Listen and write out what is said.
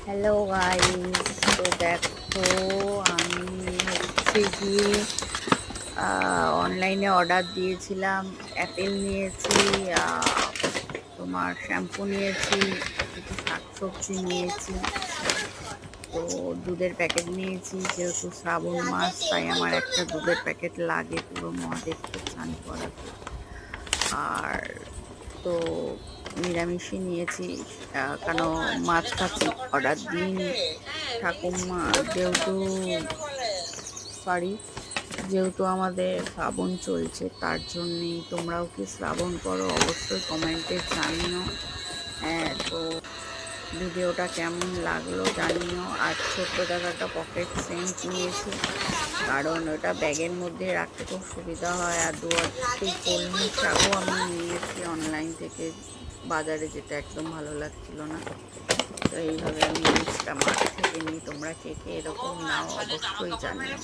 Hello guys, তো দেখো আমি হচ্ছে গিয়ে অনলাইনে অর্ডার দিয়েছিলাম। অ্যাপেল নিয়েছি, তোমার শ্যাম্পু নিয়েছি, কিছু শাকসবজি নিয়েছি, তো দুধের প্যাকেট নিয়েছি। যেহেতু শ্রাবণ মাস তাই আমার একটা দুধের প্যাকেট লাগে পুরো মহাদেবকে স্নান করাতে। আর তো নিরামিষই নিয়েছি, কেন মাছ টাছ অর্ডার দিইনি। ঠাকুমা যেহেতু সরি যেহেতু আমাদের শ্রাবণ চলছে তার জন্যেই। তোমরাও কি শ্রাবণ করো অবশ্যই কমেন্টে জানিও। হ্যাঁ, তো ভিডিওটা কেমন লাগলো জানিও। আর ছোট্ট একটা পকেট সেন্ট নিয়েছি, কারণ ওটা ব্যাগের মধ্যে রাখতে খুব সুবিধা হয়। আর দুটি কলমি শাকও আমি নিয়েছি অনলাইন থেকে, বাজারে যেটা একদম ভালো লাগছিল না। তো এইভাবে আমি জিনিসটা মাঠ থেকে নিই। তোমরা কে কে এরকম নাও অবশ্যই জানিও।